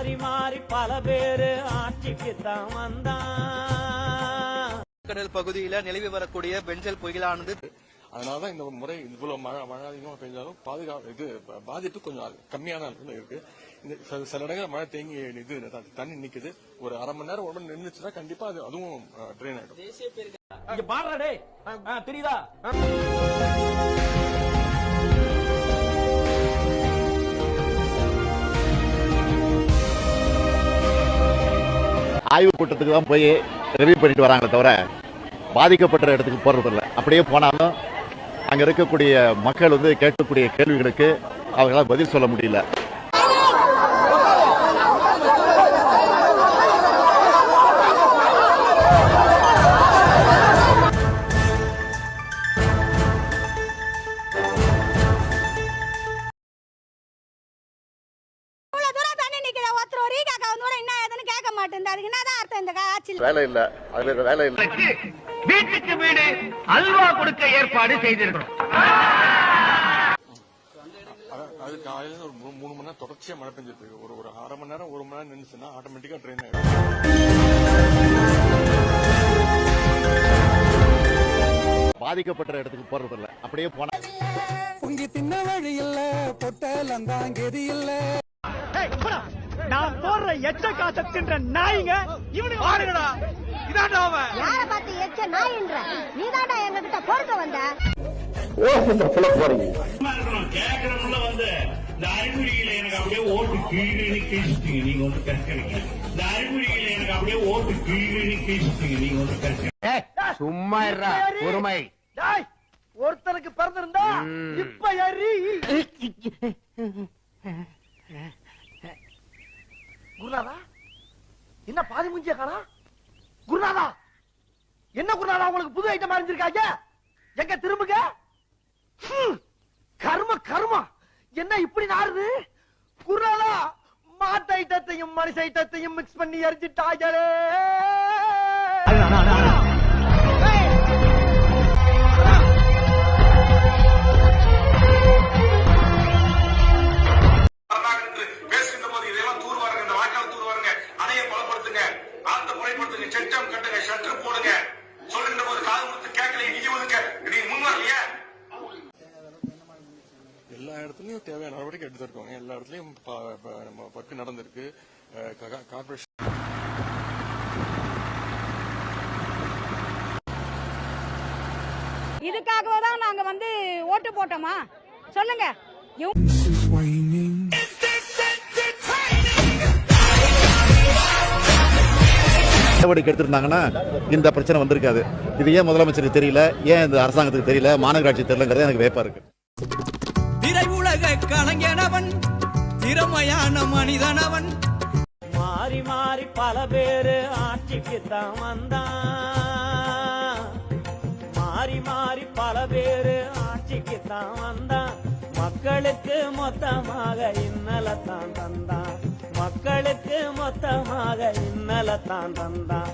மாறி மாறி பல பேரு ஆட்சிக்குத்தான் வந்தான். கடல் பகுதியில நிலவி வரக்கூடிய பெஞ்சல் புயலானது, அதனாலதான் இந்த முறை இவ்வளவு மழை அதிகமா பெஞ்சாலும் பாதிப்பு கொஞ்சம் கம்மியான இருக்கு. சில இடங்கள் மழை தேங்கி இது தண்ணி நிக்குது. ஒரு அரை மணி நேரம் உடனே நின்றுச்சுன்னா கண்டிப்பா அதுவும் ட்ரெயின் ஆயிடும். தெரியுதா? ஆய்வு கூட்டத்துக்கு தான் போய் ரிவ்யூ பண்ணிட்டு வராங்களே தவிர பாதிக்கப்பட்ட இடத்துக்கு போறதில்லை. அப்படியே போனாலும் அங்க இருக்கக்கூடிய மக்கள் கேட்கக்கூடிய கேள்விகளுக்கு அவங்களால பதில் சொல்ல முடியல. வேலை இல்ல, வேலை இல்ல. வீட்டுக்கு வீடு அல்வா கொடுக்க ஏற்பாடு செய்திருக்கிறோம். அது காலையில ஒரு 3 மணி நேரம் தொடர்ச்சியா மழை பெஞ்சிட்டு இருக்கு. ஒரு அரை மணி நேரம் 1 மணி நேரம் நின்றுச்சுன்னா ஆட்டோமேட்டிக்கா ட்ரெயின் ஆயிடும். பாதிக்கப்பட்ட இடத்துக்கு போறதில்லை. அப்படியே போனா உங்க தின்ன வழி இல்ல, பொட்டலந்தான் கெதி இல்ல. நான் போடுற எச்ச காசை தின்ற நாய்ங்க இவனுக்கு பாருங்கடா. இதான்டா அவன். யார பார்த்து எச்ச நாயின்ற? நீதான்டா எங்க கிட்ட பொறுக்க வந்த. கேக்குறவங்கள இந்த அறிகுறியில எனக்கு அப்படியே ஓட்டு கீழே கேட்டுட்டீங்க. நீங்க கற்கறீங்க. இந்த அறிகுறியில எனக்கு அப்படியே ஓட்டு கீழே கேட்டுட்டீங்க. நீங்க கற்க சும்மா இருடா. பொறுமை. ஒருத்தனுக்கு பிறந்திருந்தா இப்ப ஏறி குருநாதா என்ன பாதி முஞ்சிய காணா? குருநாதா என்ன குருநாதா உங்களுக்கு புது ஐட்டம் அறிஞ்சிருக்காங்க? எங்க திரும்புங்க. கர்ம கர்மா என்ன இப்படி நாருது? குருநாதா மாட்டு ஐட்டத்தையும் மனுஷ ஐட்டத்தையும் மிக்ஸ் பண்ணி எரிஞ்சிட்டாங்களே. எல்லா இடத்துலயும் தேவையான நடவடிக்கை எடுத்திருக்கோங்க. எல்லா இடத்துலயும் ஒர்க் நடந்திருக்கு. கார்பரேஷன் இதுக்காகவே தான் நாங்க ஓட்டு போட்டோமா? சொல்லுங்க. நடவடிக்கை எடுத்திருந்தாங்கன்னா இந்த பிரச்சனை வந்திருக்காது. இது ஏன் முதலமைச்சருக்கு தெரியல, ஏன் இந்த அரசாங்கத்துக்கு தெரியல, மாநகராட்சி தெரியலங்கிறது எனக்கு வேப்பா இருக்கு. திரையுலக கலைஞனவன், திறமையான மனிதனவன். மாறி மாறி பல பேரு ஆட்சிக்குத்தான் வந்தான். மாறி மாறி பல பேரு ஆட்சிக்குத்தான் வந்தான். மக்களுக்கு மொத்தமாக இன்னலத்தான் தந்தான். மக்களுக்கு மொத்தமாக இன்னலத்தான் தந்தான்.